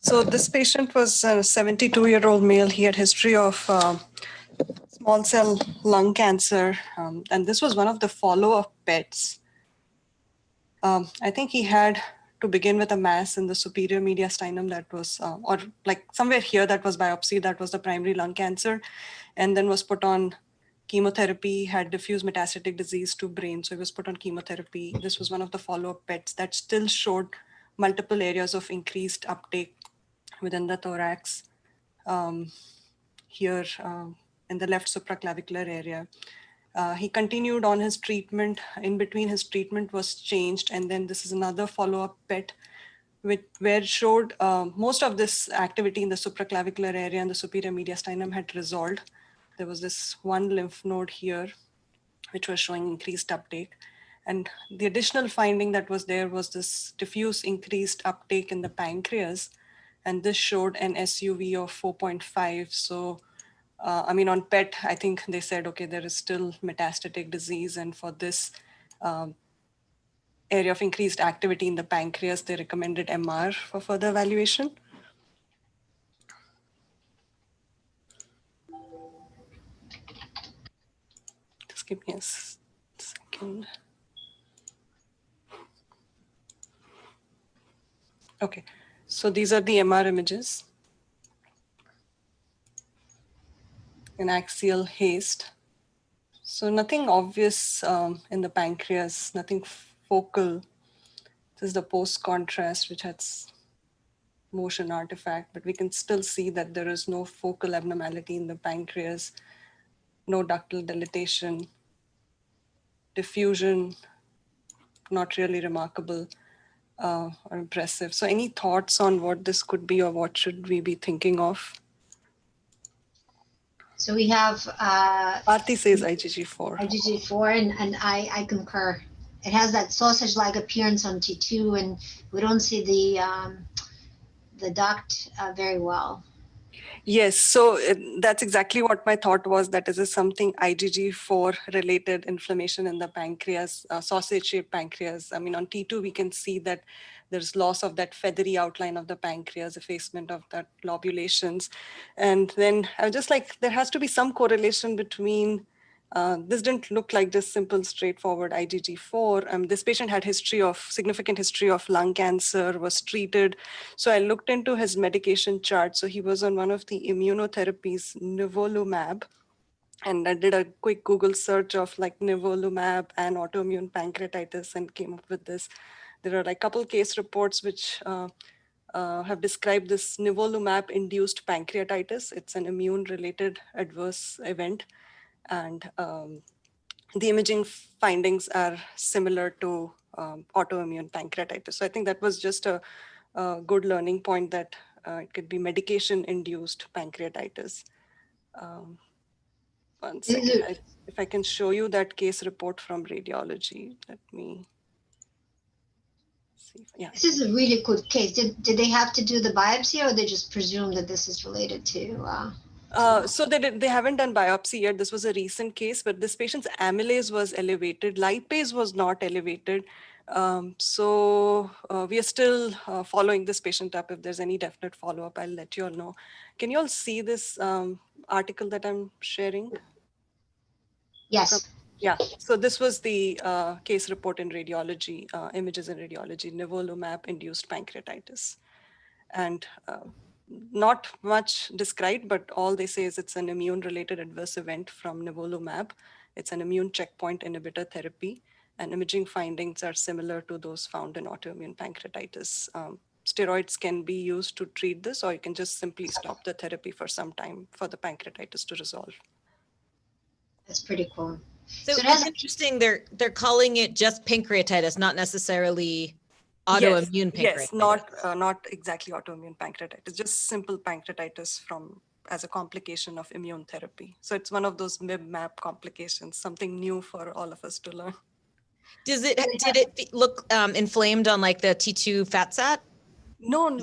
So this patient was a 72-year-old male. He had history of small cell lung cancer, and this was one of the follow-up PETs. I think he had to begin with a mass in the superior mediastinum that was, or like somewhere here that was biopsy, that was the primary lung cancer, and then was put on chemotherapy, had diffuse metastatic disease to brain. So he was put on chemotherapy. This was one of the follow-up PETs that still showed multiple areas of increased uptake within the thorax, here in the left supraclavicular area. He continued on his treatment. In between, his treatment was changed. And then this is another follow-up PET where it showed most of this activity in the supraclavicular area and the superior mediastinum had resolved. There was this one lymph node here, which was showing increased uptake. And the additional finding that was there was this diffuse increased uptake in the pancreas. And this showed an SUV of 4.5. So I mean, on PET, I think they said, okay, there is still metastatic disease. And for this area of increased activity in the pancreas, they recommended MR for further evaluation. Just give me a second. Okay, so these are the MR images. An axial haste. So nothing obvious in the pancreas, nothing focal. This is the post-contrast, which has motion artifact, but we can still see that there is no focal abnormality in the pancreas, no ductal dilatation, diffusion, not really remarkable or impressive. So any thoughts on what this could be or what should we be thinking of? So we have Aarti says IgG4. IgG4, and I concur. It has that sausage-like appearance on T2, and we don't see the duct very well. Yes, so that's exactly what my thought was, that is this something IgG4 related inflammation in the pancreas, sausage-shaped pancreas. I mean, on T2, we can see that there's loss of that feathery outline of the pancreas, effacement of that lobulations. And then I was just like, there has to be some correlation between this didn't look like just simple, straightforward IgG4. This patient had significant history of lung cancer, was treated. So I looked into his medication chart. So he was on one of the immunotherapies, Nivolumab. And I did a quick Google search of like Nivolumab and autoimmune pancreatitis and came up with this. There are like a couple case reports which have described this Nivolumab-induced pancreatitis. It's an immune-related adverse event. And the imaging findings are similar to autoimmune pancreatitis. So I think that was just a good learning point that it could be medication-induced pancreatitis. One second, if I can show you that case report from radiology, let me see. Yeah. This is a really good case. Did they have to do the biopsy, or they just presume that this is related to? So they haven't done biopsy yet. This was a recent case, but this patient's amylase was elevated. Lipase was not elevated. So we are still following this patient up. If there's any definite follow-up, I'll let you all know. Can you all see this article that I'm sharing? Yes. Yeah, so this was the case report in radiology, images in radiology, Nivolumab-induced pancreatitis. And not much described, but all they say is it's an immune-related adverse event from Nivolumab. It's an immune checkpoint inhibitor therapy, and imaging findings are similar to those found in autoimmune pancreatitis. Steroids can be used to treat this, or you can just simply stop the therapy for some time for the pancreatitis to resolve. That's pretty cool. So it's interesting, they're calling it just pancreatitis, not necessarily autoimmune pancreatitis. Yes, not exactly autoimmune pancreatitis, just simple pancreatitis as a complication of immune therapy. So it's one of those MIB-MAP complications, something new for all of us to learn. Did it look inflamed on like the T2 fat sat? No,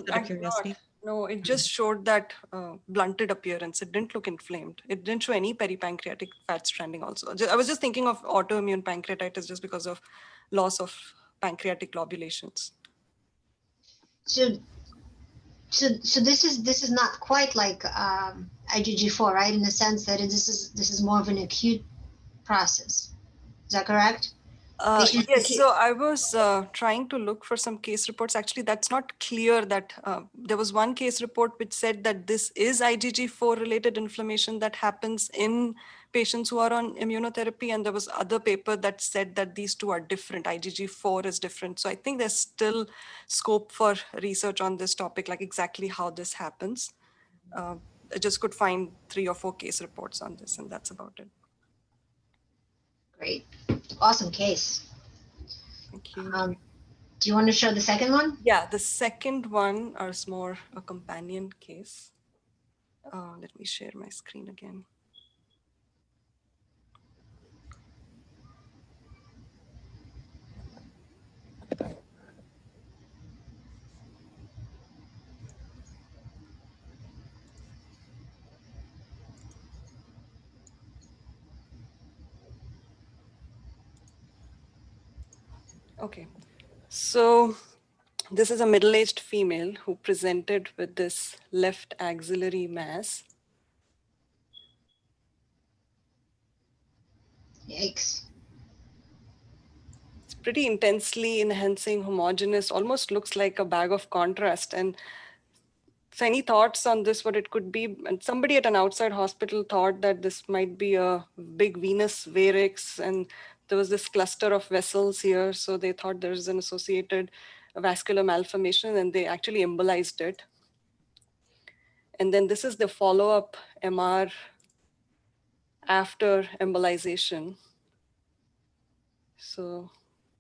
no, it just showed that blunted appearance. It didn't look inflamed. It didn't show any peripancreatic fat stranding also. I was just thinking of autoimmune pancreatitis just because of loss of pancreatic lobulations. So So this is not quite like IgG4, right? In the sense that this is more of an acute process. Is that correct? Yes, so I was trying to look for some case reports. Actually, that's not clear that there was one case report which said that this is IgG4 related inflammation that happens in patients who are on immunotherapy. And there was other paper that said that these two are different. IgG4 is different. So I think there's still scope for research on this topic, like exactly how this happens. I just could find 3 or 4 case reports on this, and that's about it. Great. Awesome case. Thank you. Do you want to show the second one? Yeah, the second one is more a companion case. Let me share my screen again. Okay, so this is a middle-aged female who presented with this left axillary mass. Yikes. It's pretty intensely enhancing, homogeneous, almost looks like a bag of contrast. And so any thoughts on this, what it could be? And somebody at an outside hospital thought that this might be a big venous varix, and there was this cluster of vessels here. So they thought there's an associated vascular malformation, and they actually embolized it. And then this is the follow-up MR after embolization. So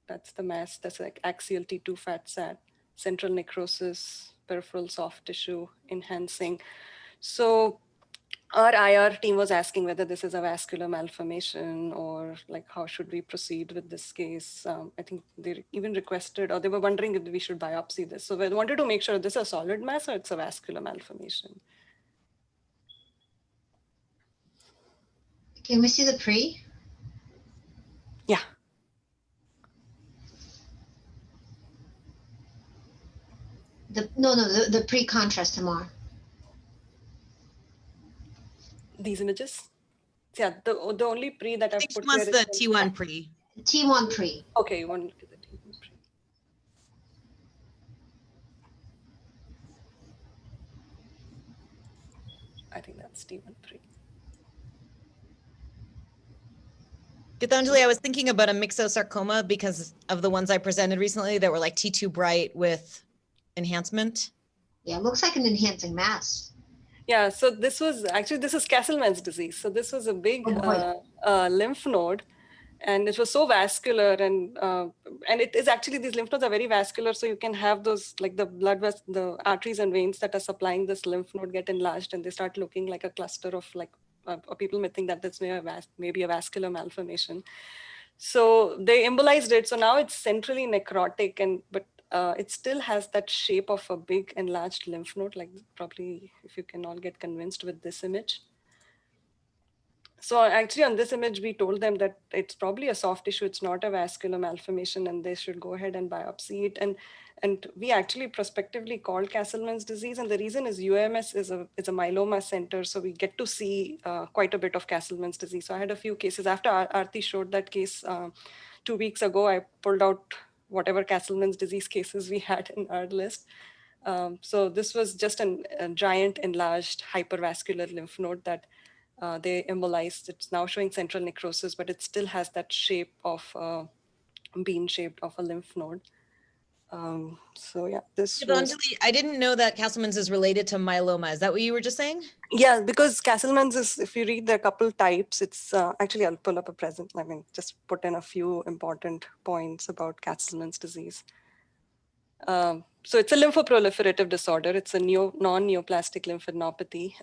that's the mass, that's like axial T2 fat sat, central necrosis, peripheral soft tissue enhancing. So our IR team was asking whether this is a vascular malformation or like how should we proceed with this case. I think they even requested, or they were wondering if we should biopsy this. So we wanted to make sure this is a solid mass or it's a vascular malformation. Can we see the pre? Yeah. The pre-contrast MR. These images? Yeah, the only pre that I I've think she put wants here the is T1 pre. T1 pre. Okay, you want to look at the T1 pre. I think that's T1 pre. Gitanjali, I was thinking about a myxosarcoma because of the ones I presented recently that were like T2 bright with enhancement. Yeah, it looks like an enhancing mass. Yeah, so this was actually, this is Castleman's disease. So this was a big lymph node, and it was so vascular, and it is actually, these lymph nodes are very vascular. So you can have those, like the the arteries and veins that are supplying this lymph node get enlarged, and they start looking like a cluster of like, or people may think that that's maybe a vascular malformation. So they embolized it. So now it's centrally necrotic, but it still has that shape of a big enlarged lymph node, like probably if you can all get convinced with this image. So actually on this image, we told them that it's probably a soft tissue. It's not a vascular malformation, and they should go ahead and biopsy it. And we actually prospectively called Castleman's disease. And the reason is UMS is a myeloma center. So we get to see quite a bit of Castleman's disease. So I had a few cases after Aarti showed that case 2 weeks ago. I pulled out whatever Castleman's disease cases we had in our list. So this was just a giant enlarged hypervascular lymph node that they embolized. It's now showing central necrosis, but it still has that shape of bean shaped of a lymph node. So yeah, this was... I didn't know that Castleman's is related to myeloma. Is that what you were just saying? Yeah, because Castleman's is, if you read the couple types, it's actually, I'll pull up a present. I mean, just put in a few important points about Castleman's disease. So it's a lymphoproliferative disorder. It's a non-neoplastic lymphadenopathy.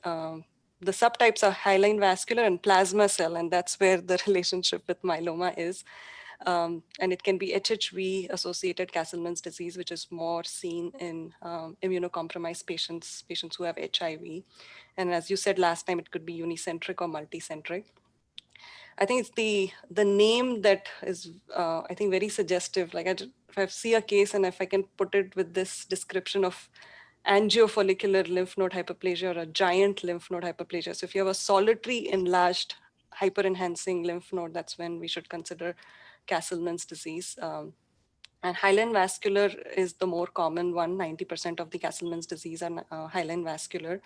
The subtypes are hyaline vascular and plasma cell, and that's where the relationship with myeloma is. And it can be HHV associated Castleman's disease, which is more seen in immunocompromised patients who have HIV. And as you said last time, it could be unicentric or multicentric. I think it's the name that is, I think, very suggestive. Like if I see a case and if I can put it with this description of angiofollicular lymph node hyperplasia or a giant lymph node hyperplasia. So if you have a solitary enlarged hyperenhancing lymph node, that's when we should consider Castleman's disease. And hyaline vascular is the more common one. 90% of the Castleman's disease are hyaline vascular.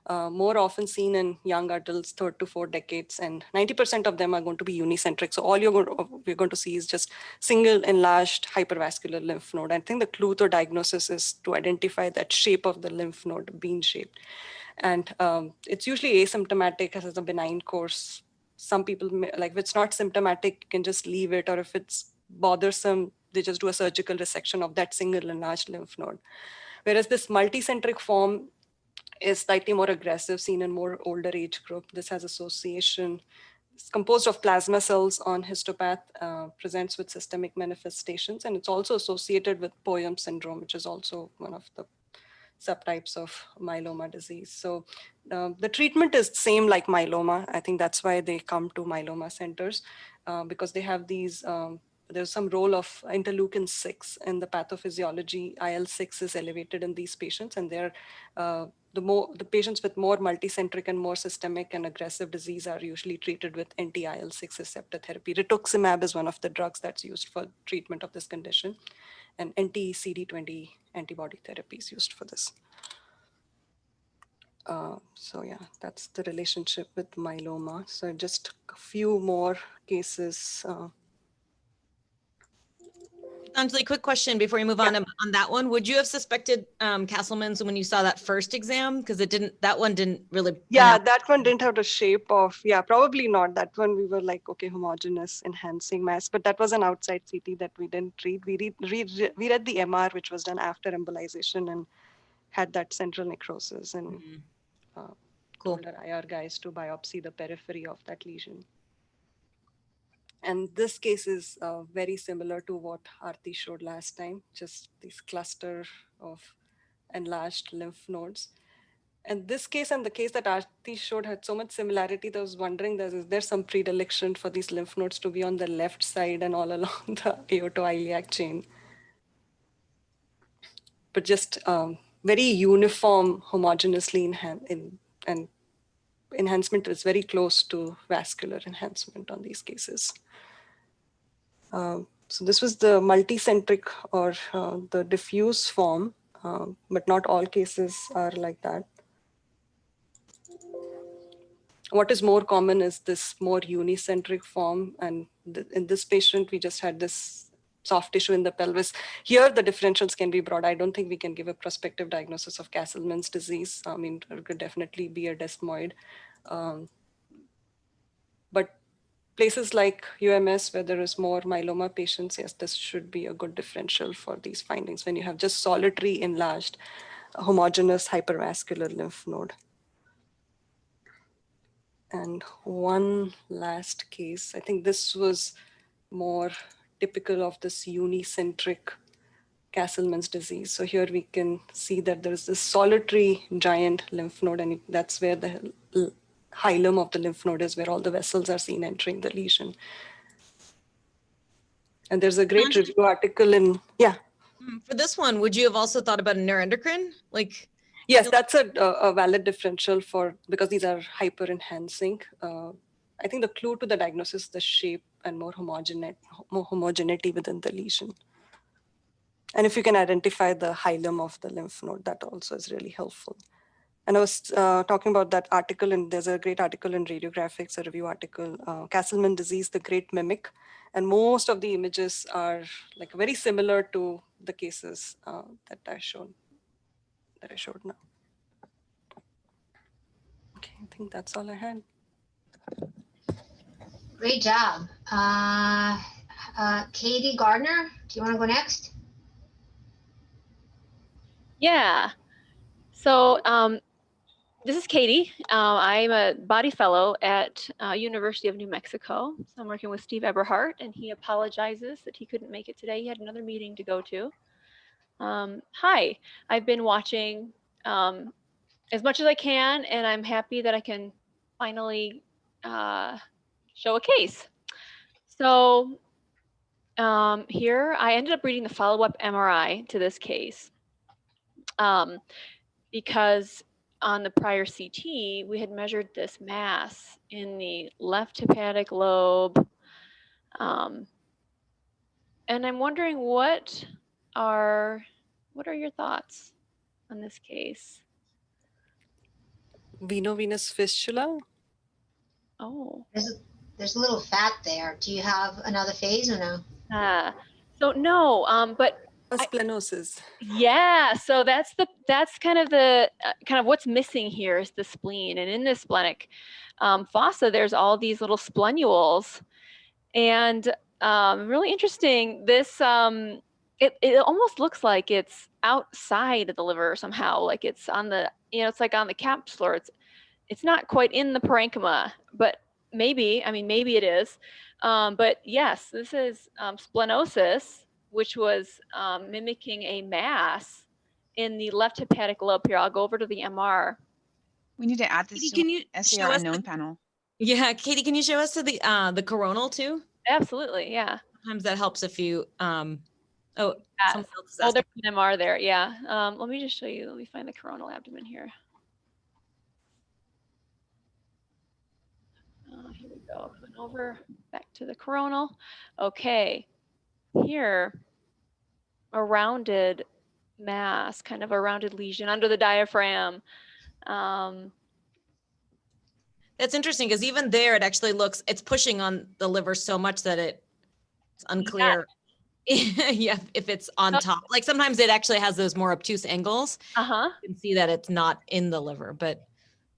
More often seen in young adults, 3rd to 4th decades, and 90% of them are going to be unicentric. So all we're going to see is just single enlarged hypervascular lymph node. I think the clue to diagnosis is to identify that shape of the lymph node, bean shaped. And it's usually asymptomatic, as a benign course. Some people, like if it's not symptomatic, you can just leave it, or if it's bothersome, they just do a surgical resection of that single enlarged lymph node. Whereas this multicentric form is slightly more aggressive, seen in more older age group. This has association. It's composed of plasma cells on histopath, presents with systemic manifestations, and it's also associated with Poyam syndrome, which is also one of the subtypes of myeloma disease. So the treatment is same like myeloma. I think that's why they come to myeloma centers, because they have these, there's some role of interleukin-6 in the pathophysiology. IL-6 is elevated in these patients, and they're the patients with more multicentric and more systemic and aggressive disease are usually treated with anti-IL-6 receptor therapy. Rituximab is one of the drugs that's used for treatment of this condition, and anti-CD20 antibody therapy is used for this. So yeah, that's the relationship with myeloma. So just a few more cases. Gitanjali, quick question before you move on that one. Would you have suspected Castleman's when you saw that first exam? Because that one didn't really. Yeah, that one didn't have the shape of, probably not. That one we were like, okay, homogeneous enhancing mass, but that was an outside CT that we didn't read. We read the MR, which was done after embolization and had that central necrosis, and told our IR guys to biopsy the periphery of that lesion. And this case is very similar to what Aarti showed last time, just this cluster of enlarged lymph nodes. And this case and the case that Aarti showed had so much similarity that I was wondering, is there some predilection for these lymph nodes to be on the left side and all along the aortoiliac chain? But just very uniform, homogeneously and enhancement is very close to vascular enhancement on these cases. So this was the multicentric or the diffuse form, but not all cases are like that. What is more common is this more unicentric form. And in this patient, we just had this soft tissue in the pelvis. Here, the differentials can be broad. I don't think we can give a prospective diagnosis of Castleman's disease. I mean, it could definitely be a desmoid. But places like UMS, where there is more myeloma patients, yes, this should be a good differential for these findings when you have just solitary enlarged homogeneous hypervascular lymph node. And one last case, I think this was more typical of this unicentric Castleman's disease. So here we can see that there's this solitary giant lymph node, and that's where the hilum of the lymph node is, where all the vessels are seen entering the lesion. And there's a great review article in, For this one, would you have also thought about a neuroendocrine? Yes, that's a valid differential because these are hyper enhancing. I think the clue to the diagnosis is the shape and more homogeneity within the lesion. And if you can identify the hilum of the lymph node, that also is really helpful. And I was talking about that article, and there's a great article in Radiographics, a review article, Castleman disease, the great mimic. And most of the images are like very similar to the cases that I showed now. Okay, I think that's all I had. Great job. Katie Gardner, do you want to go next? Yeah. So this is Katie. I'm a body fellow at University of New Mexico. So I'm working with Steve Eberhardt, and he apologizes that he couldn't make it today. He had another meeting to go to. Hi, I've been watching as much as I can, and I'm happy that I can finally show a case. So here I ended up reading the follow-up MRI to this case. because on the prior CT, we had measured this mass in the left hepatic lobe. And I'm wondering what are your thoughts on this case? Veno-venous fistula. Oh. There's a little fat there. Do you have another phase or no? So no, but A splenosis. yeah, so that's kind of what's missing here is the spleen, and in this splenic fossa, there's all these little splenules, and really interesting. This it almost looks like it's outside of the liver somehow, like it's on the it's like on the capsular. It's not quite in the parenchyma, but maybe it is. But yes, this is splenosis, which was mimicking a mass in the left hepatic lobe. Here, I'll go over to the MR. We need to add this Katie, can you to show SAR us unknown panel. Yeah, Katie, can you show us to the coronal too? Absolutely, yeah. Sometimes that helps if you someone else is Oh, asking. there's an MR there, yeah. Let me just show you. Let me find the coronal abdomen here. Here we go. Coming over back to the coronal. Okay, here, a rounded mass, kind of a rounded lesion under the diaphragm. That's interesting because even there, it actually it's pushing on the liver so much that it's unclear. Yeah, if it's on top. Like sometimes it actually has those more obtuse angles. Uh-huh. You can see that it's not in the liver, but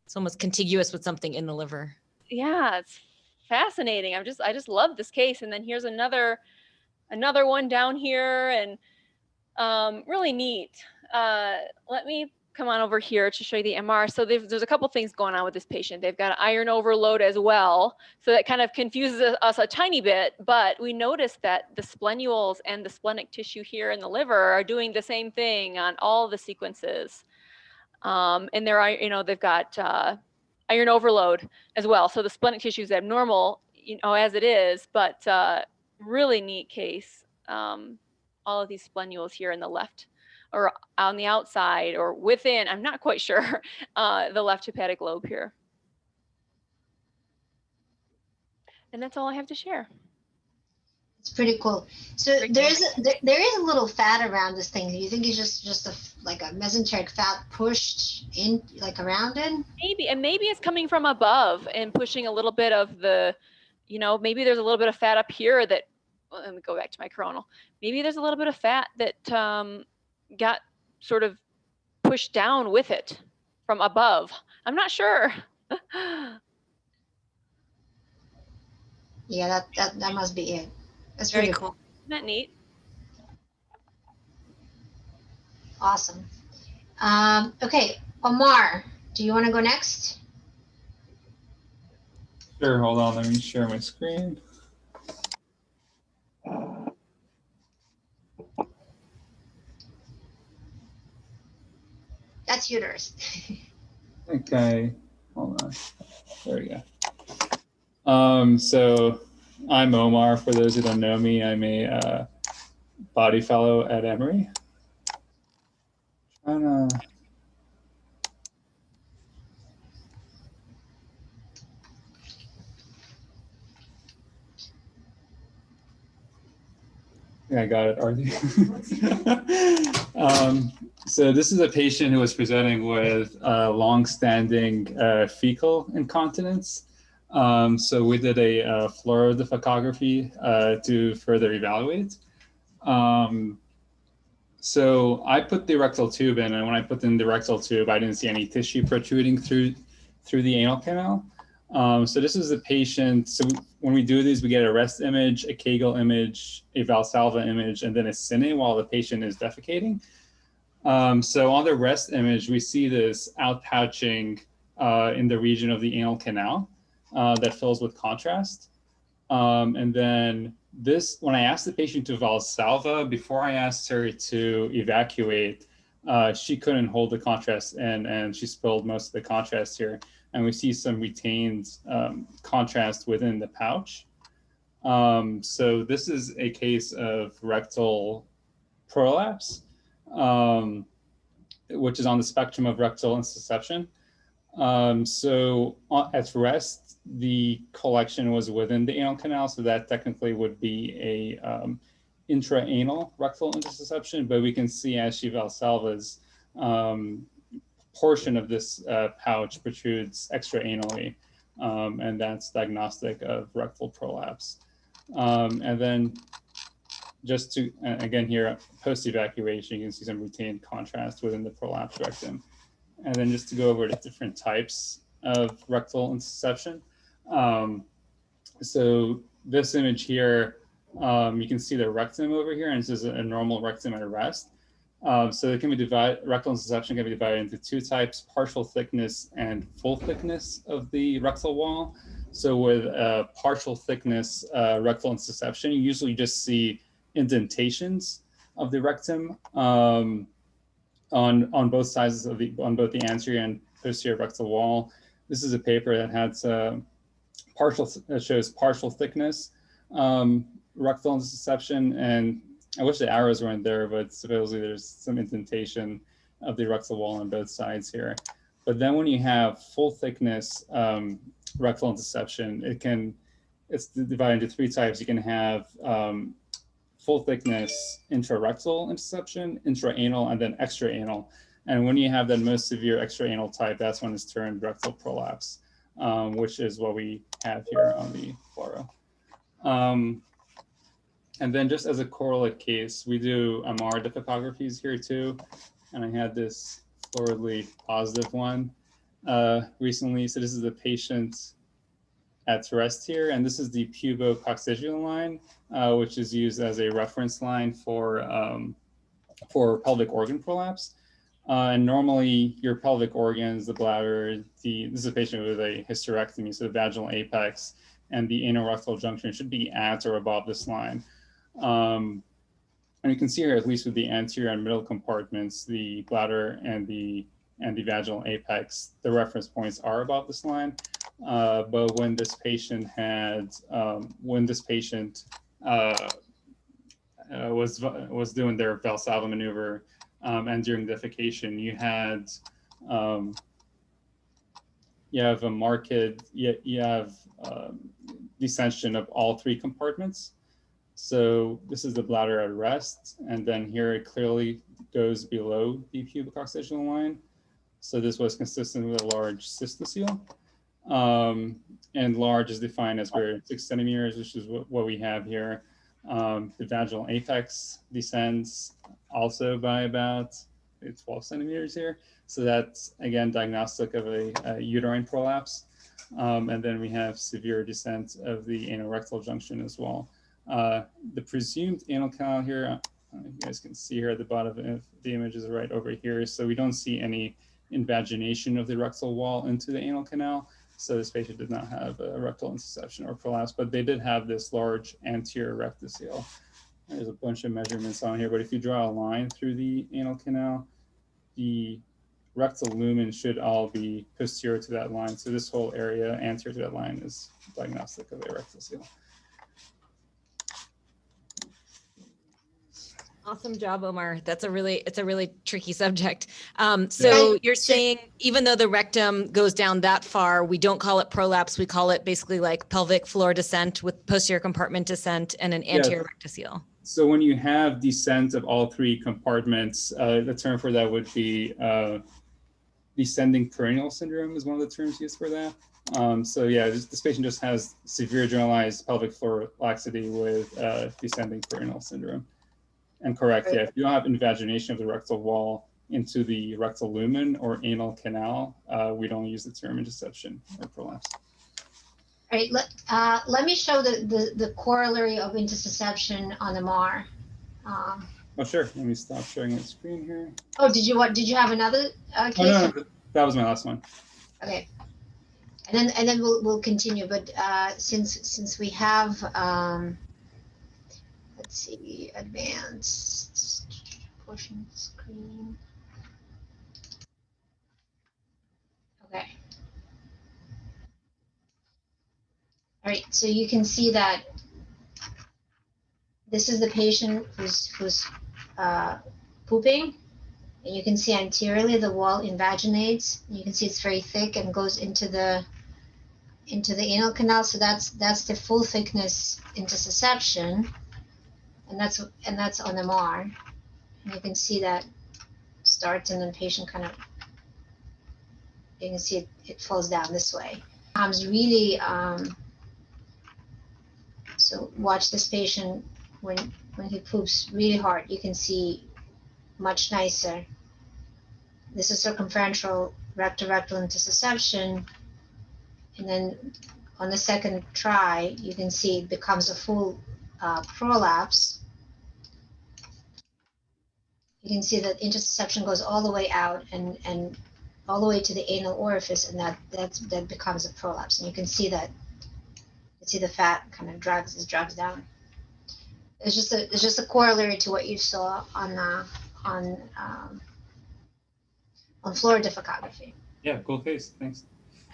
it's almost contiguous with something in the liver. Yeah, it's fascinating. I just love this case. And then here's another one down here, and really neat. Let me come on over here to show you the MR. So there's a couple things going on with this patient. They've got iron overload as well. So that kind of confuses us a tiny bit, but we notice that the splenules and the splenic tissue here in the liver are doing the same thing on all the sequences. And they've got iron overload as well. So the splenic tissue is abnormal, as it is, but really neat case. All of these splenules here in the left, or on the outside, or within, I'm not quite sure, the left hepatic lobe here. And that's all I have to share. It's pretty cool. So there is a little fat around this thing. Do you think it's just like a mesenteric fat pushed in, like around it? Maybe it's coming from above and pushing a little bit of the, maybe there's a little bit of fat up here that, well, let me go back to my coronal. Maybe there's a little bit of fat that got sort of pushed down with it from above. I'm not sure. Yeah, that must be it. That's Very pretty cool. Isn't that neat? awesome. Okay, Omar, do you want to go next? Sure, hold on, let me share my screen. That's uterus. Okay, hold on. There we go. So I'm Omar. For those who don't know me, I'm a body fellow at Emory. Yeah, I got it, Aarti. So this is a patient who was presenting with long-standing fecal incontinence. So we did a fluoro defecography to further evaluate. So I put the rectal tube in, and when I put in the rectal tube, I didn't see any tissue protruding through the anal canal. So this is the patient. So when we do these, we get a rest image, a Kegel image, a Valsalva image, and then a cine while the patient is defecating. So on the rest image, we see this outpouching in the region of the anal canal that fills with contrast. And then this, when I asked the patient to Valsalva, before I asked her to evacuate, she couldn't hold the contrast and she spilled most of the contrast here. And we see some retained contrast within the pouch. So this is a case of rectal prolapse. which is on the spectrum of rectal intussusception. At rest, the collection was within the anal canal, so that technically would be a intra-anal rectal intussusception, but we can see as she valsalvas, portion of this pouch protrudes extra-anally, and that's diagnostic of rectal prolapse. And then just to, again here, post-evacuation, you can see some retained contrast within the prolapsed rectum. And then just to go over the different types of rectal intussusception. So this image here, you can see the rectum over here, and this is a normal rectum at rest. So it can be divided, rectal intussusception can be divided into two types, partial thickness and full thickness of the rectal wall. So with partial thickness rectal intussusception, you usually just see indentations of the rectum on both sides of on both the anterior and posterior rectal wall. This is a paper that has shows partial thickness rectal intussusception, and I wish the arrows weren't there, but supposedly there's some indentation of the rectal wall on both sides here. But then when you have full thickness rectal intussusception, it's divided into three types. You can have full thickness intrarectal intussusception, intraanal, and then extraanal. And when you have that most severe extraanal type, that's when it's termed rectal prolapse, which is what we have here on the fluoro. And then just as a correlate case, we do MR defecographies here too. And I had this fluoridly positive one recently. So this is a patient at rest here, and this is the pubococcygeal line, which is used as a reference line for pelvic organ prolapse. And normally your pelvic organs, the bladder, this is a patient with a hysterectomy, so the vaginal apex and the anorectal junction should be at or above this line. And you can see here, at least with the anterior and middle compartments, the bladder and the vaginal apex, the reference points are above this line. But when this patient was doing their Valsalva maneuver and during defecation, you have a marked, you have distension of all three compartments. So this is the bladder at rest, and then here it clearly goes below the pubococcygeal line. So this was consistent with a large cystocele. And large is defined as greater than 6 centimeters, which is what we have here. The vaginal apex descends also by about 12 centimeters here. So that's, again, diagnostic of a uterine prolapse. And then we have severe descent of the anorectal junction as well. The presumed anal canal here, you guys can see here at the bottom of the image is right over here. So we don't see any invagination of the rectal wall into the anal canal. So this patient did not have a rectal intussusception or prolapse, but they did have this large anterior rectocele. There's a bunch of measurements on here, but if you draw a line through the anal canal, the rectal lumen should all be posterior to that line. So this whole area anterior to that line is diagnostic of a rectocele. Awesome job, Omar. It's a really tricky subject. So you're saying even though the rectum goes down that far, we don't call it prolapse. We call it basically like pelvic floor descent with posterior compartment descent and an anterior rectocele. So when you have descent of all three compartments, the term for that would be descending perineal syndrome is one of the terms used for that. So yeah, this patient just has severe generalized pelvic floor laxity with descending perineal syndrome. And correct, yeah, if you don't have invagination of the rectal wall into the rectal lumen or anal canal, we don't use the term intussusception or prolapse. All right, let me show the corollary of intussusception on MR. Oh, sure. Let me stop sharing my screen here. Oh, did you have another case? Oh, no, that was my last one. Okay, and then we'll continue. But since we have let's see, advanced portion screen. Okay. All right, so you can see that this is the patient who's pooping, And you can see anteriorly the wall invaginates. You can see it's very thick and goes into the anal canal. So that's the full thickness intussusception, and that's on MR. And you can see that starts, and then patient kind of, you can see it falls down this way. Really, so watch this patient when he poops really hard. You can see much nicer. This is circumferential rectal intussusception, and then on the second try, you can see it becomes a full prolapse. You can see that intussusception goes all the way out and all the way to the anal orifice, and that becomes a prolapse. And you can see that, the fat kind of drags down. It's just a corollary to what you saw on fluoro defecography. Yeah, cool case. Thanks.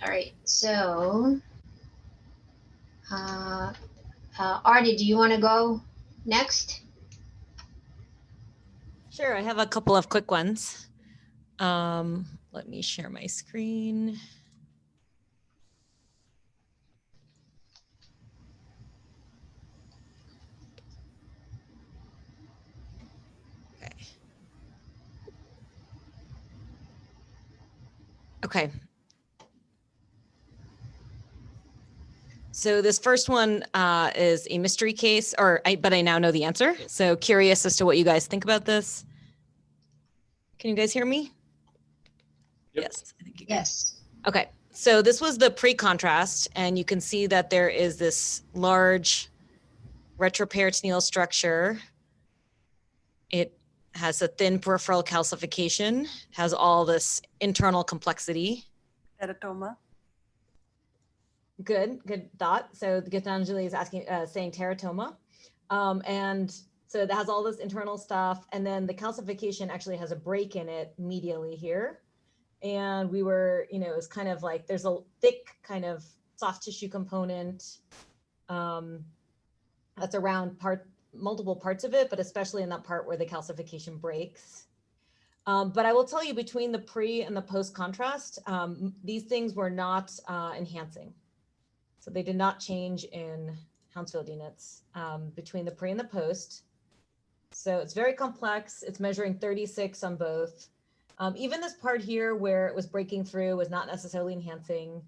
All right, so Aarti, do you want to go next? Sure, I have a couple of quick ones. Let me share my screen. Okay. So this first one is a mystery case, but I now know the answer. So curious as to what you guys think about this. Can you guys hear me? Yep. Yes, I think you can. Yes. Okay, so this was the pre-contrast, and you can see that there is this large retroperitoneal structure. It has a thin peripheral calcification, has all this internal complexity. Teratoma. Good thought. So Gitanjali is asking, saying teratoma. And so it has all this internal stuff. And then the calcification actually has a break in it medially here. And we were, it was kind of like, there's a thick kind of soft tissue component that's around multiple parts of it, but especially in that part where the calcification breaks. But I will tell you, between the pre and the post contrast, these things were not enhancing. So they did not change in Hounsfield units between the pre and the post. So it's very complex. It's measuring 36 on both. Even this part here where it was breaking through was not necessarily enhancing.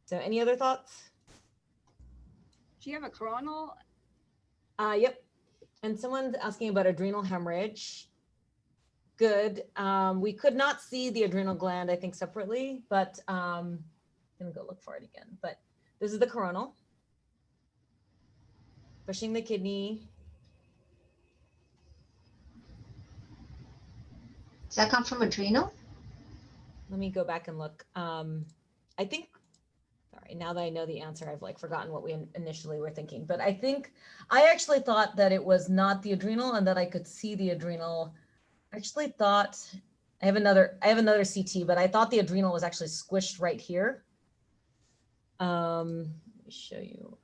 So any other thoughts? Do you have a coronal? Yep. And someone's asking about adrenal hemorrhage. Good. We could not see the adrenal gland, I think, separately, but I'm gonna go look for it again. But this is the coronal. Pushing the kidney. Does that come from adrenal? Let me go back and look. I think, sorry, now that I know the answer, I've forgotten what we initially were thinking, but I actually thought that it was not the adrenal and that I could see the adrenal. I actually thought, I have another CT, but I thought the adrenal was actually squished right here. Let me show you.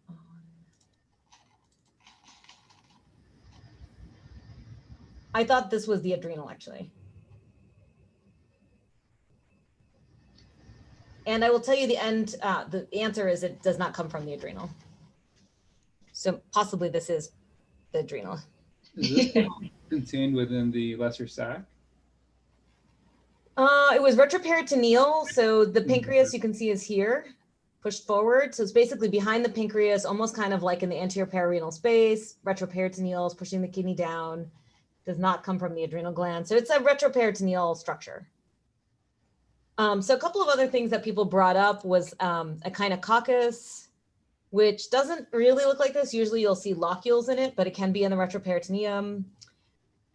I thought this was the adrenal, actually. And I will tell you the answer is it does not come from the adrenal. So possibly this is the adrenal. Is this contained within the lesser sac? It was retroperitoneal. So the pancreas you can see is here, pushed forward. So it's basically behind the pancreas, almost kind of like in the anterior pararenal space. Retroperitoneal is pushing the kidney down. Does not come from the adrenal gland. So it's a retroperitoneal structure. So a couple of other things that people brought up was echinococcus, which doesn't really look like this. Usually you'll see locules in it, but it can be in the retroperitoneum.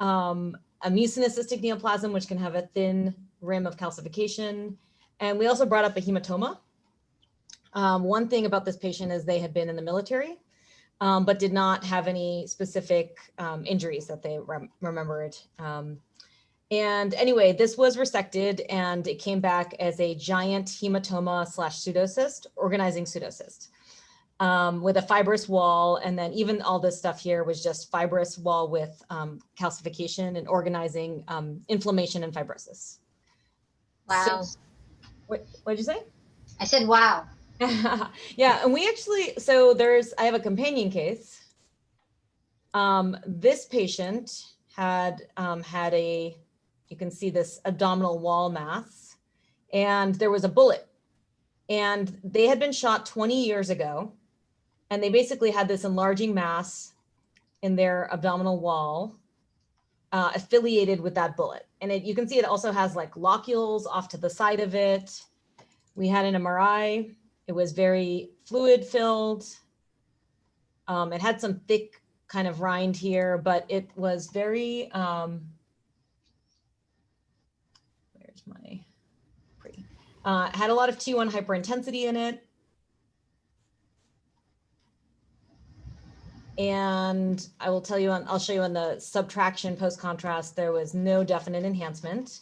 A mucinous cystic neoplasm, which can have a thin rim of calcification. And we also brought up a hematoma. One thing about this patient is they had been in the military, but did not have any specific injuries that they remembered. And anyway, this was resected and it came back as a giant hematoma / pseudocyst, organizing pseudocyst. with a fibrous wall. And then even all this stuff here was just fibrous wall with calcification and organizing inflammation and fibrosis. Wow. So, what did you say? I said, wow. Yeah, and we actually, I have a companion case. This patient had you can see this abdominal wall mass, and there was a bullet, and they had been shot 20 years ago, and they basically had this enlarging mass in their abdominal wall affiliated with that bullet. And you can see it also has like locules off to the side of it. We had an MRI. It was very fluid filled. It had some thick kind of rind here, but it was very, where's my pretty? Had a lot of T1 hyperintensity in it. And I will tell you, I'll show you on the subtraction post-contrast, there was no definite enhancement.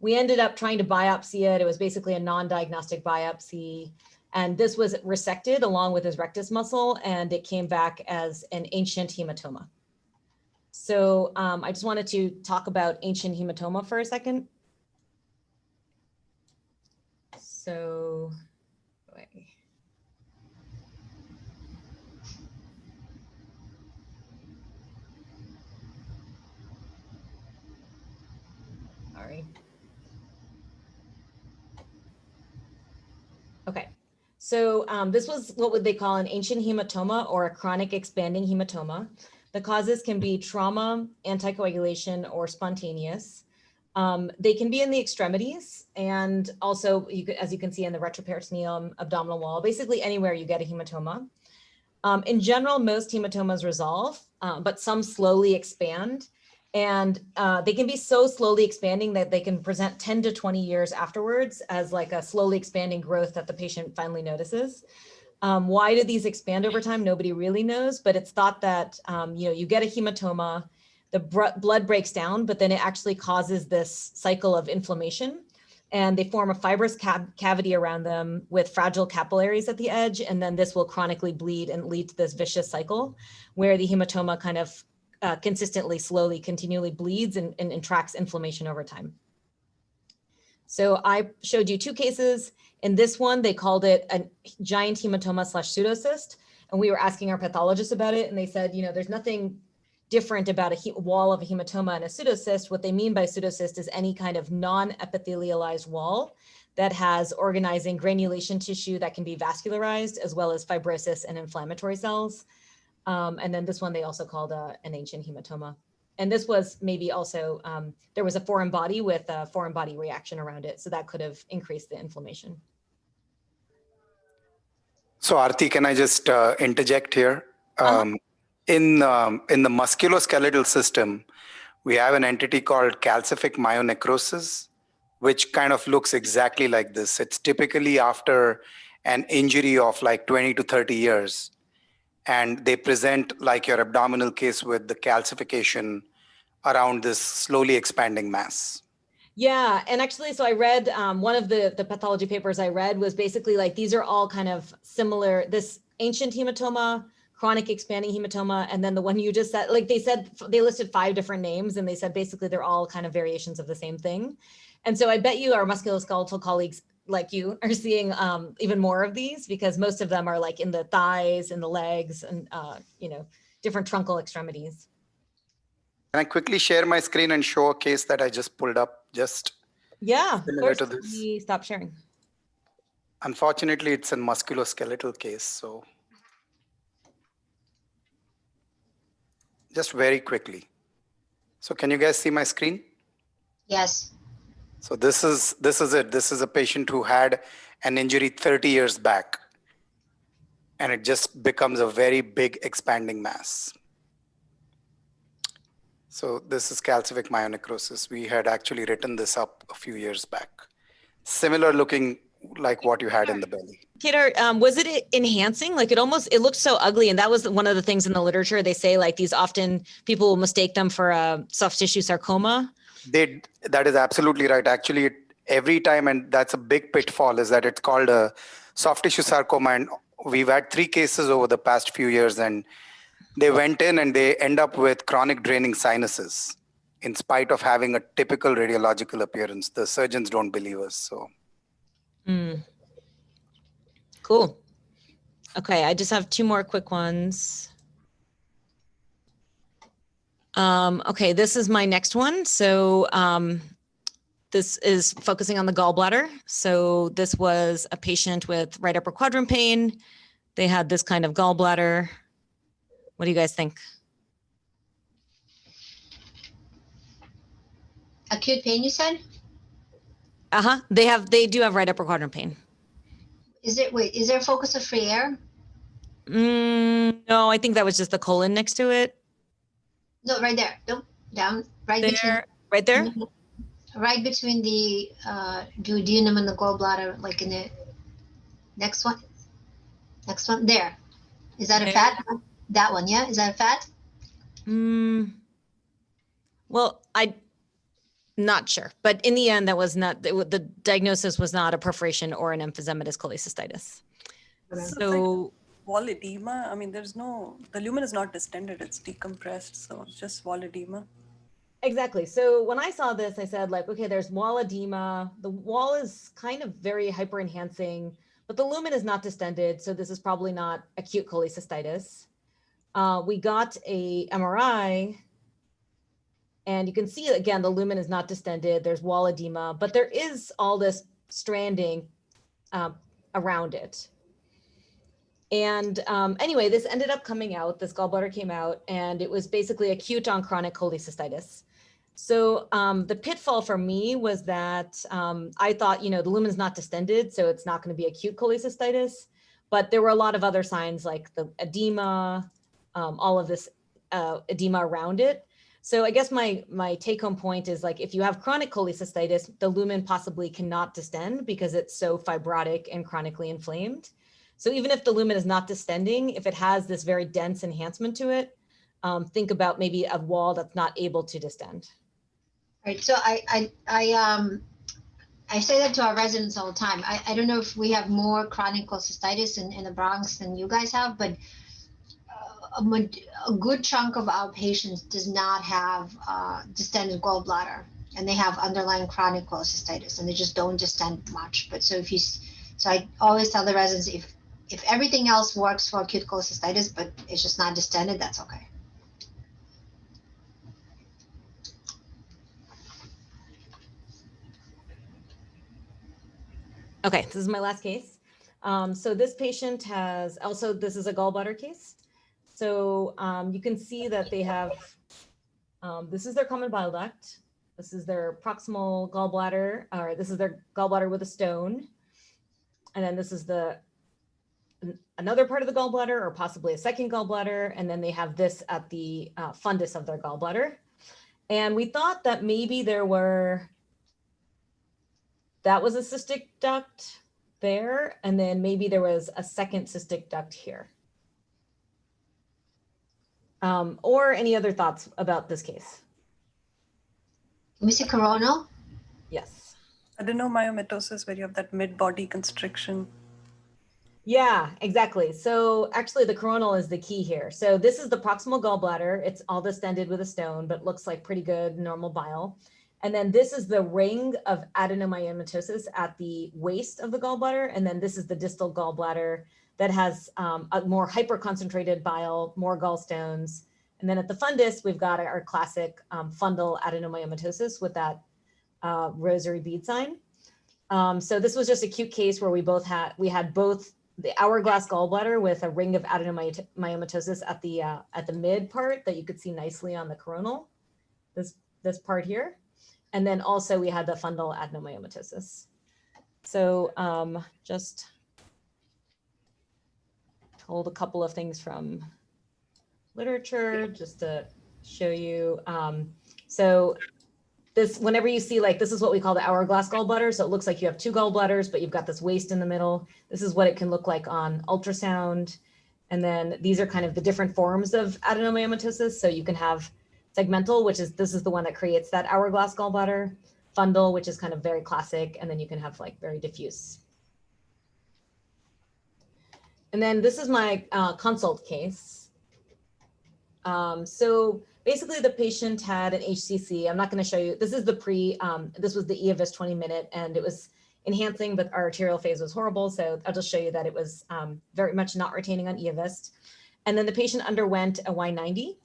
We ended up trying to biopsy it. It was basically a non-diagnostic biopsy. And this was resected along with his rectus muscle, and it came back as an ancient hematoma. So I just wanted to talk about ancient hematoma for a second. So, sorry. Okay, so this was what would they call an ancient hematoma or a chronic expanding hematoma. The causes can be trauma, anticoagulation, or spontaneous. They can be in the extremities, and also, as you can see in the retroperitoneal abdominal wall, basically anywhere you get a hematoma. In general, most hematomas resolve, but some slowly expand. And they can be so slowly expanding that they can present 10 to 20 years afterwards as like a slowly expanding growth that the patient finally notices. Why do these expand over time? Nobody really knows, but it's thought that you get a hematoma, the blood breaks down, but then it actually causes this cycle of inflammation, and they form a fibrous cavity around them with fragile capillaries at the edge, and then this will chronically bleed and lead to this vicious cycle where the hematoma kind of consistently, slowly, continually bleeds and tracks inflammation over time. So I showed you two cases. In this one, they called it a giant hematoma / pseudocyst. And we were asking our pathologist about it. And they said, there's nothing different about a wall of a hematoma and a pseudocyst. What they mean by pseudocyst is any kind of non-epithelialized wall that has organizing granulation tissue that can be vascularized, as well as fibrosis and inflammatory cells. And then this one they also called an ancient hematoma. And this was maybe also, there was a foreign body with a foreign body reaction around it. So that could have increased the inflammation. So Aarti, can I just interject here? In the musculoskeletal system, we have an entity called calcific myonecrosis, which kind of looks exactly like this. It's typically after an injury of like 20 to 30 years. And they present like your abdominal case with the calcification around this slowly expanding mass. Yeah, and actually, so I read one of the pathology papers I read was basically like, these are all kind of similar, this ancient hematoma, chronic expanding hematoma, and then the one you just said, like they listed 5 different names, and they said basically they're all kind of variations of the same thing. And so I bet you our musculoskeletal colleagues like you are seeing even more of these, because most of them are like in the thighs and the legs and, different truncal extremities. Can I quickly share my screen and show a case that I just pulled up? Yeah, of course. To this. Stop sharing. Unfortunately, it's a musculoskeletal case. So just very quickly. So can you guys see my screen? Yes. So this is it. This is a patient who had an injury 30 years back, and it just becomes a very big expanding mass. So this is calcific myonecrosis. We had actually written this up a few years back. Similar looking like what you had in the belly. Kedar, was it enhancing? Like it looked so ugly. And that was one of the things in the literature. They say like these often people will mistake them for a soft tissue sarcoma. That is absolutely right. Actually, every time, and that's a big pitfall, is that it's called a soft tissue sarcoma. And we've had 3 cases over the past few years, and they went in and they end up with chronic draining sinuses in spite of having a typical radiological appearance. The surgeons don't believe us. So, Cool. Okay, I just have 2 more quick ones. Okay, this is my next one. So this is focusing on the gallbladder. So this was a patient with right upper quadrant pain. They had this kind of gallbladder. What do you guys think? Acute pain, you said? They do have right upper quadrant pain. Is there a focus of free air? No, I think that was just the colon next to it. No, right there. Nope, down. Right There, right there? between, right between the duodenum and the gallbladder, like in the next one. Next one, there. Is that a There. fat? That one, yeah? Is that a fat? Well, I'm not sure, but in the end, that was not, the diagnosis was not a perforation or an emphysematous cholecystitis. So wall edema. I mean, the lumen is not distended, it's decompressed. So it's just wall edema. exactly. So when I saw this, I said like, okay, there's wall edema. The wall is kind of very hyper enhancing, but the lumen is not distended. So this is probably not acute cholecystitis. We got a MRI and you can see again, the lumen is not distended. There's wall edema, but there is all this stranding around it. And anyway, this ended up coming out, this gallbladder came out, and it was basically acute on chronic cholecystitis. So the pitfall for me was that I thought, the lumen's not distended, so it's not going to be acute cholecystitis, but there were a lot of other signs like the edema, all of this edema around it. So I guess my take home point is like, if you have chronic cholecystitis, the lumen possibly cannot distend because it's so fibrotic and chronically inflamed. So even if the lumen is not distending, if it has this very dense enhancement to it, think about maybe a wall that's not able to distend. Right. So I say that to our residents all the time. I don't know if we have more chronic cholecystitis in the Bronx than you guys have, but a good chunk of our patients does not have distended gallbladder, and they have underlying chronic cholecystitis, and they just don't distend much. But so I always tell the residents, if everything else works for acute cholecystitis, but it's just not distended, that's okay. Okay, this is my last case. So this patient has also, this is a gallbladder case. So you can see that they have, this is their common bile duct. This is their proximal gallbladder, or this is their gallbladder with a stone. And then this is another part of the gallbladder, or possibly a second gallbladder. And then they have this at the fundus of their gallbladder. And we thought that maybe that was a cystic duct there. And then maybe there was a second cystic duct here. Or any other thoughts about this case? Can we see coronal? Yes. Adenomyomatosis, where you have that mid-body constriction. Yeah, exactly. So actually the coronal is the key here. So this is the proximal gallbladder. It's all distended with a stone, but looks like pretty good normal bile. And then this is the ring of adenomyomatosis at the waist of the gallbladder. And then this is the distal gallbladder that has a more hyperconcentrated bile, more gallstones. And then at the fundus, we've got our classic fundal adenomyomatosis with that rosary bead sign. So this was just a acute case where we had both the hourglass gallbladder with a ring of adenomyomatosis at the mid part that you could see nicely on the coronal, this part here. And then also we had the fundal adenomyomatosis. So just told a couple of things from literature just to show you. So this, whenever you see like, this is what we call the hourglass gallbladder. So it looks like you have 2 gallbladders, but you've got this waist in the middle. This is what it can look like on ultrasound. And then these are kind of the different forms of adenomyomatosis. So you can have segmental, this is the one that creates that hourglass gallbladder, fundal, which is kind of very classic. And then you can have like very diffuse. And then this is my consult case. So basically the patient had an HCC. I'm not going to show you. This is the this was the EVIS 20-minute, and it was enhancing, but our arterial phase was horrible. So I'll just show you that it was very much not retaining on EVIS. And then the patient underwent a Y90.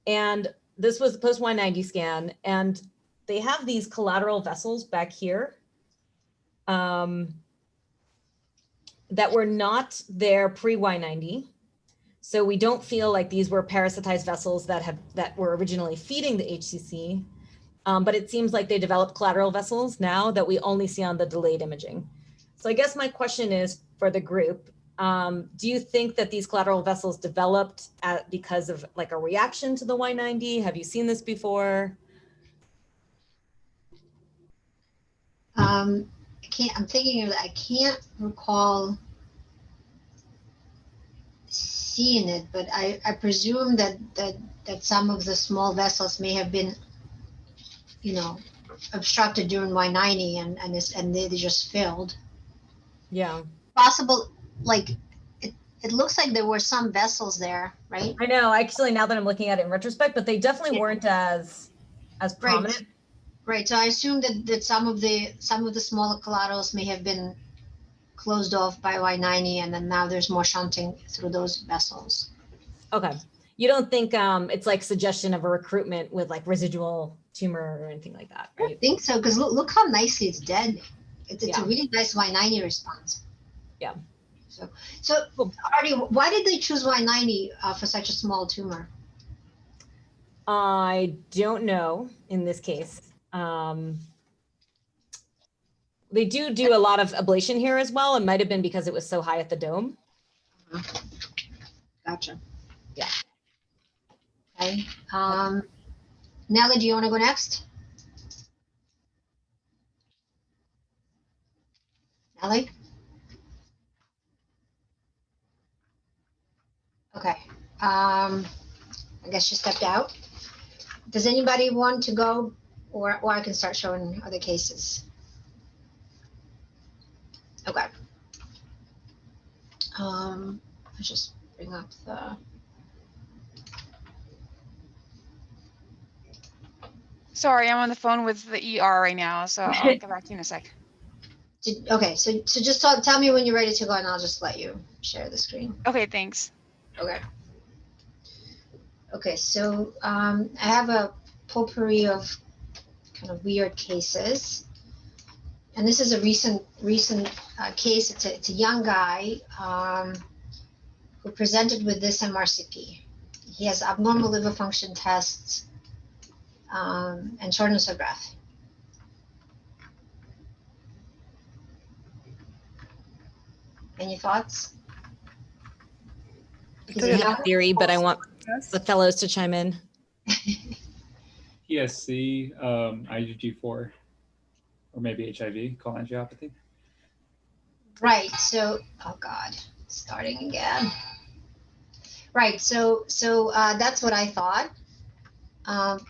And this was the post Y90 scan. And they have these collateral vessels back here that were not there pre-Y90. So we don't feel like these were parasitized vessels that were originally feeding the HCC, but it seems like they developed collateral vessels now that we only see on the delayed imaging. So I guess my question is for the group, do you think that these collateral vessels developed because of like a reaction to the Y90? Have you seen this before? I'm thinking of that. I can't recall seeing it, but I presume that some of the small vessels may have been, obstructed during Y90 and they just filled. Yeah. Possible, like it looks like there were some vessels there, right? I know, actually, now that I'm looking at it in retrospect, but they definitely weren't as prominent. Right. So I assume that some of the smaller collaterals may have been closed off by Y90, and then now there's more shunting through those vessels. Okay. You don't think it's like suggestion of a recruitment with like residual tumor or anything like that, right? I think so, because look how nicely it's dead. It's Yeah. a really nice Y90 response. Yeah. So Aarti, why did they choose Y90 for such a small tumor? I don't know in this case. They do a lot of ablation here as well. It might have been because it was so high at the dome. Gotcha. Yeah. Okay. Nelly, do you want to go next? Nelly? Okay. I guess she stepped out. Does anybody want to go, or I can start showing other cases? Okay. Let's just bring up the. Sorry, I'm on the phone with the ER right now, so I'll get back to you in a sec. Okay, so just tell me when you're ready to go, and I'll just let you share the screen. Okay, thanks. Okay. Okay, so I have a potpourri of kind of weird cases, and this is a recent case. It's a young guy who presented with this MRCP. He has abnormal liver function tests and shortness of breath. Any thoughts? I have a theory, but I want the fellows to chime in. PSC, IgG4, or maybe HIV, cholangiopathy. Right. So, oh God, starting again. Right. So that's what I thought. And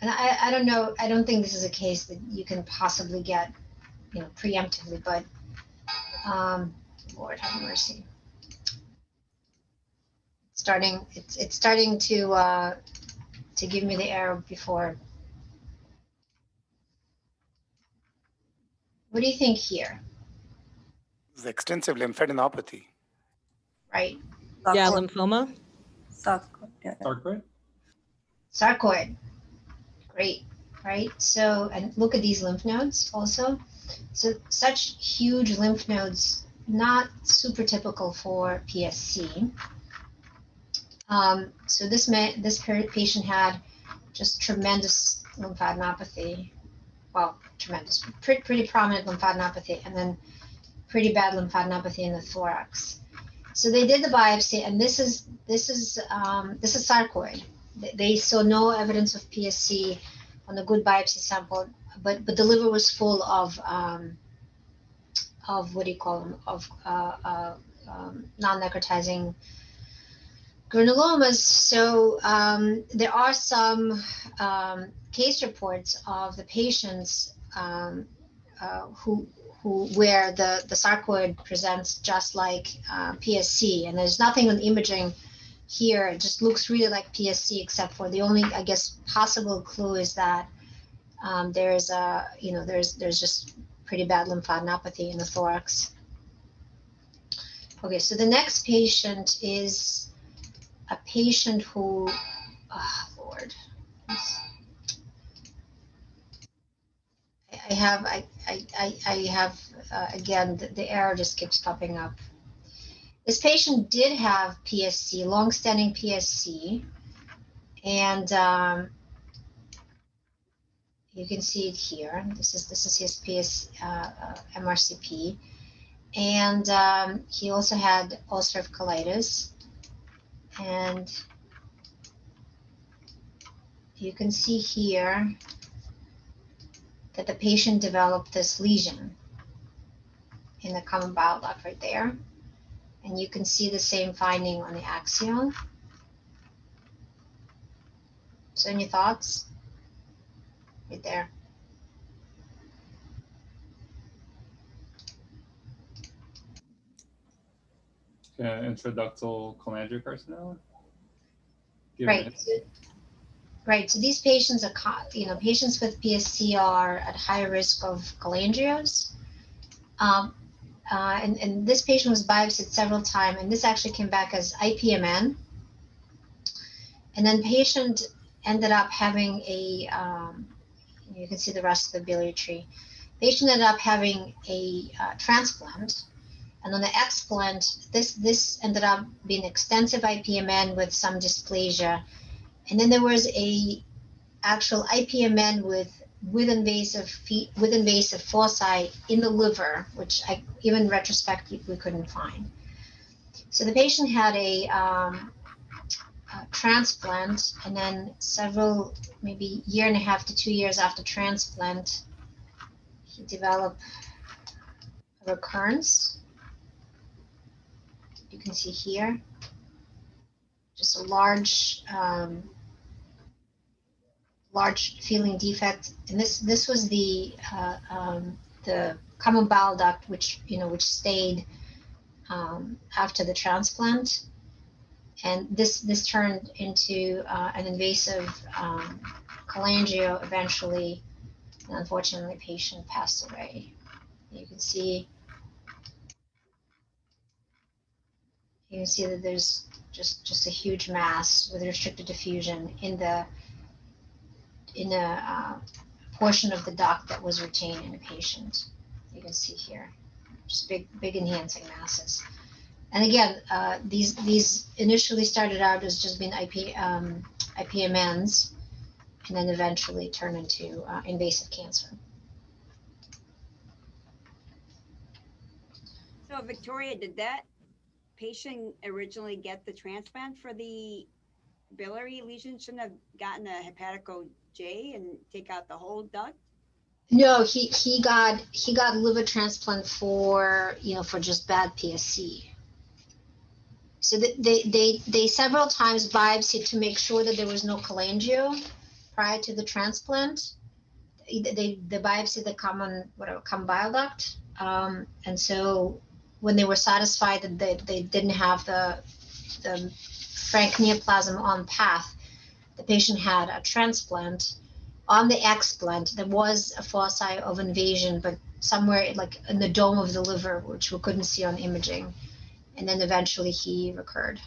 I don't know. I don't think this is a case that you can possibly get, preemptively. But Lord have mercy. It's starting to give me the error before. What do you think here? It's extensive lymphadenopathy. Right. Yeah, lymphoma. Sarcoid. Yeah. Sarcoid? Sarcoid. Great. Right. So, and look at these lymph nodes also. So such huge lymph nodes, not super typical for PSC. So this patient had just tremendous lymphadenopathy. Well, tremendous, pretty prominent lymphadenopathy, and then pretty bad lymphadenopathy in the thorax. So they did the biopsy, and this is sarcoid. They saw no evidence of PSC on the good biopsy sample, but the liver was full of what do you call them, of non-necrotizing granulomas. So there are some case reports of the patients where the sarcoid presents just like PSC, and there's nothing on imaging here. It just looks really like PSC, except for the only, I guess, possible clue is that there's just pretty bad lymphadenopathy in the thorax. Okay, so the next patient is a patient who, oh Lord, I have again, the error just keeps popping up. This patient did have PSC, long-standing PSC, and you can see it here. This is his PS MRCP, and he also had ulcerative colitis, and you can see here that the patient developed this lesion in the common bile duct right there. And you can see the same finding on the axion. So any thoughts? Right there. Intraductal cholangiocarcinoma? Right. Right. So these patients are, patients with PSC are at higher risk of cholangios. And this patient was biopsied several times, and this actually came back as IPMN. And then patient ended up having a, you can see the rest of the biliary tree. Patient ended up having a transplant. And on the explant, this ended up being extensive IPMN with some dysplasia. And then there was a actual IPMN with invasive foci in the liver, which even retrospectively we couldn't find. So the patient had a transplant, and then maybe year and a half to 2 years after transplant, he developed a recurrence. You can see here, just a large feeling defect, and this was the common bile duct, which stayed after the transplant, and this turned into an invasive cholangio eventually, and unfortunately, the patient passed away. You can see that there's just a huge mass with restricted diffusion in a portion of the duct that was retained in the patient. You can see here, just big enhancing masses. And again, these initially started out as just being IPMNs, and then eventually turned into invasive cancer. So Victoria, did that patient originally get the transplant for the biliary lesion? Shouldn't have gotten a hepatico J and take out the whole duct? No, he got liver transplant for just bad PSC. So they several times biopsied to make sure that there was no cholangio prior to the transplant. They biopsied the common bile duct, and so when they were satisfied that they didn't have the frank neoplasm on path, the patient had a transplant. On the explant, there was a foci of invasion, but somewhere like in the dome of the liver, which we couldn't see on imaging. And then eventually he recurred.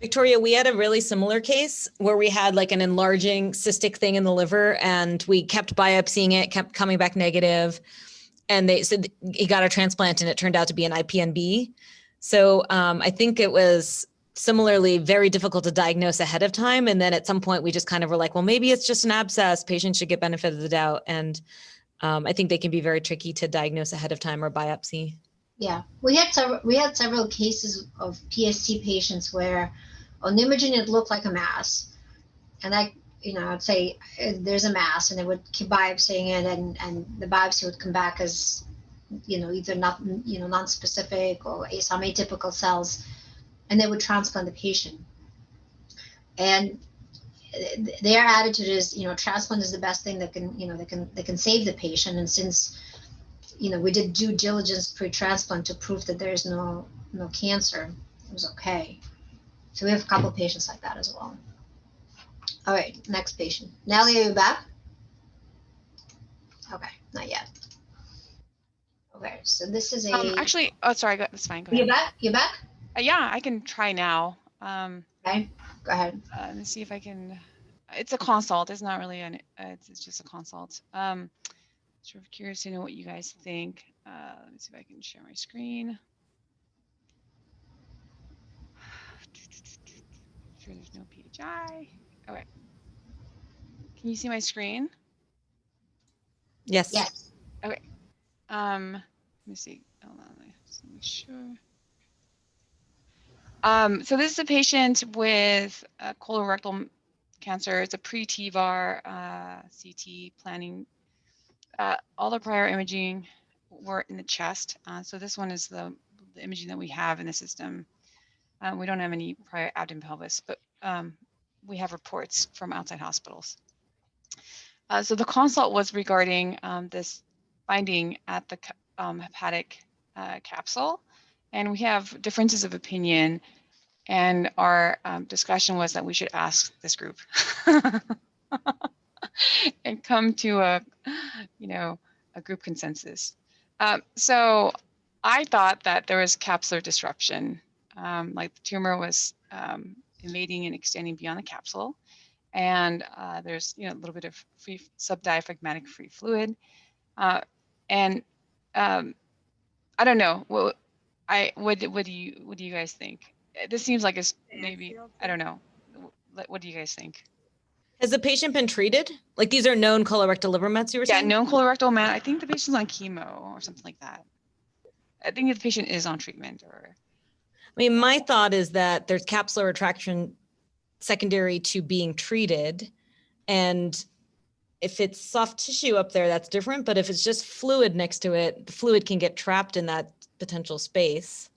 Victoria, we had a really similar case where we had like an enlarging cystic thing in the liver, and we kept biopsying it, kept coming back negative. And they said he got a transplant and it turned out to be an IPNB. So I think it was similarly very difficult to diagnose ahead of time. And then at some point we just kind of were like, well, maybe it's just an abscess. Patients should get benefit of the doubt. And I think they can be very tricky to diagnose ahead of time or biopsy. Yeah, we had several cases of PSC patients where on imaging it looked like a mass, and I'd say there's a mass, and they would keep biopsying it, and the biopsy would come back as either not non-specific or some atypical cells, and they would transplant the patient. And their attitude is, transplant is the best thing that can, that can save the patient. And since, we did due diligence pre-transplant to prove that there is no cancer, it was okay. So we have a couple of patients like that as well. All right, next patient. Nellie, are you back? Okay, not yet. Okay, so this is a. Actually, oh, sorry, that's fine. Go ahead. You back? You back? Yeah, I can try now. Okay, go ahead. Let me see if I can. It's a consult. It's not really it's just a consult. Sort of curious to know what you guys think. Let me see if I can share my screen. Sure, there's no PHI. Okay. Can you see my screen? Yes. Yes. Okay. Let me see. Hold on. Just make sure. So this is a patient with colorectal cancer. It's a pre-TVAR CT planning. All the prior imaging were in the chest. So this one is the imaging that we have in the system. We don't have any prior abdomen pelvis, but we have reports from outside hospitals. So the consult was regarding this finding at the hepatic capsule, and we have differences of opinion. And our discussion was that we should ask this group and come to a group consensus. So I thought that there was capsular disruption, like the tumor was invading and extending beyond the capsule, and there's a little bit of free subdiaphragmatic free fluid, and I don't know. What do you guys think? This seems like it's maybe, I don't know. What do you guys think? Has the patient been treated? Like these are known colorectal liver mets you were saying? Yeah, known colorectal met. I think the patient's on chemo or something like that. I think the patient is on treatment or. I mean, my thought is that there's capsular retraction secondary to being treated. And if it's soft tissue up there, that's different. But if it's just fluid next to it, the fluid can get trapped in that potential space.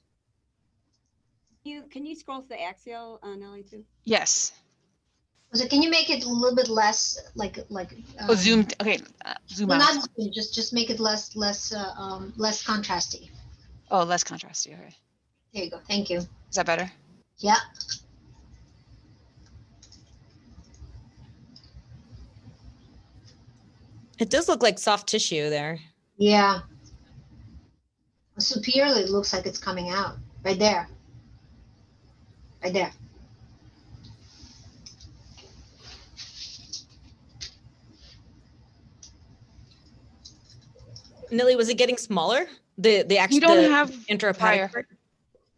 Can you scroll to the axial, Nellie, too? Yes. So can you make it a little bit less like zoomed? Okay, zoom out. Not zoom, just make it less contrasty. Oh, less contrasty. Okay. There you go. Thank you. Is that better? Yeah. It does look like soft tissue there. Yeah. Superiorly, it looks like it's coming out right there. Right there. Nilly, was it getting smaller? The actual You don't have intrahepatic part?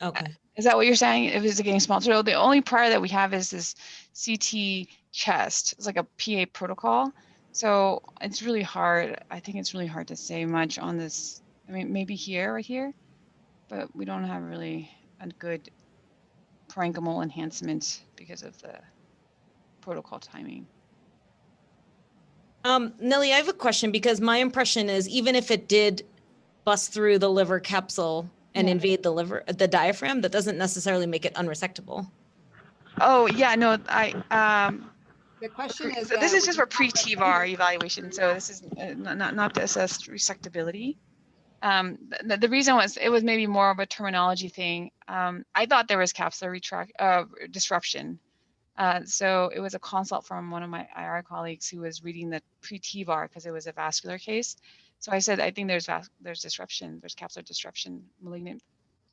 Okay. Is that what you're saying? If it's getting smaller? So the only prior that we have is this CT chest. It's like a PA protocol. So it's really hard. I think it's really hard to say much on this. I mean, maybe here, right here, but we don't have really a good parenchymal enhancement because of the protocol timing. Nelly, I have a question because my impression is even if it did bust through the liver capsule and invade the liver, the diaphragm, that doesn't necessarily make it unresectable. Oh yeah, no, The question is. So this is just for pre-TVAR evaluation. So this is not to assess resectability. The reason was it was maybe more of a terminology thing. I thought there was capsular disruption. So it was a consult from one of my IR colleagues who was reading the pre-TVAR because it was a vascular case. So I said, I think there's disruption, there's capsular disruption, malignant,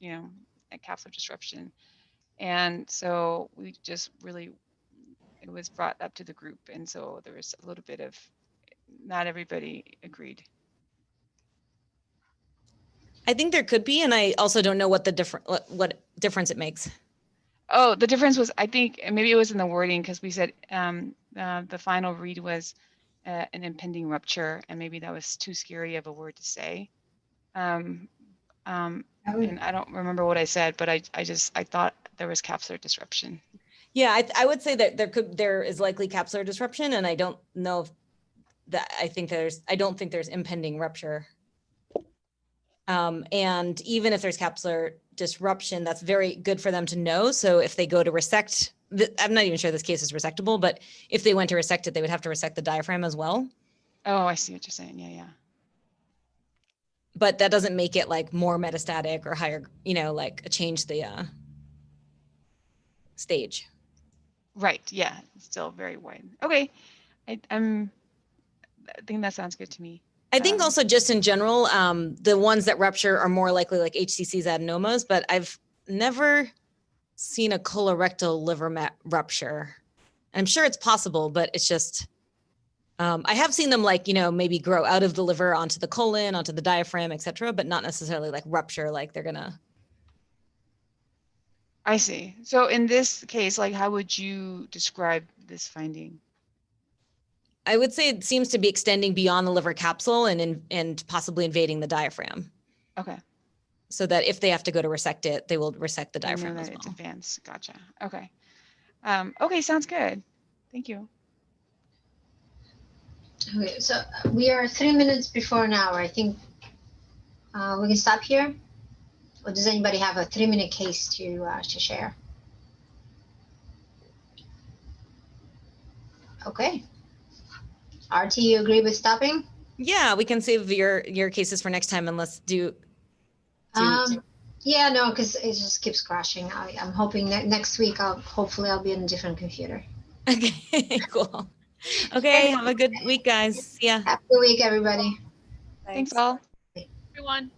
capsular disruption. And so we just really, it was brought up to the group. And so there was a little bit of, not everybody agreed. I think there could be, and I also don't know what difference it makes. Oh, the difference was, I think maybe it was in the wording because we said the final read was an impending rupture, and maybe that was too scary of a word to say. And I don't remember what I said, but I thought there was capsular disruption. Yeah, I would say that there is likely capsular disruption, and I don't know if that. I don't think there's impending rupture. And even if there's capsular disruption, that's very good for them to know. So if they go to resect I'm not even sure this case is resectable, but if they went to resect it, they would have to resect the diaphragm as well. Oh, I see what you're saying. Yeah, yeah. But that doesn't make it like more metastatic or higher, you know, like change the stage. Right. Yeah. It's still very wide. Okay. I think that sounds good to me. I think also just in general, the ones that rupture are more likely like HCCs, adenomas, but I've never seen a colorectal liver rupture. I'm sure it's possible, but it's just, I have seen them like, you know, maybe grow out of the liver onto the colon, onto the diaphragm, et cetera, but not necessarily like rupture, like they're gonna. I see. So in this case, like, how would you describe this finding? I would say it seems to be extending beyond the liver capsule and possibly invading the diaphragm. Okay. So that if they have to go to resect it, they will resect the I know diaphragm that as it's well. advanced. Gotcha. Okay. Okay, sounds good. Thank you. Okay, so we are 3 minutes before an hour. I think we can stop here. Or does anybody have a 3-minute case to share? Okay. Aarti, you agree with stopping? Yeah, we can save your cases for next time and let's do. Yeah, no, because it just keeps crashing. I'm hoping that next week hopefully I'll be on a different computer. Okay, cool. Okay, have a good week, guys. See ya. Have a good week, everybody. Thanks all. Everyone.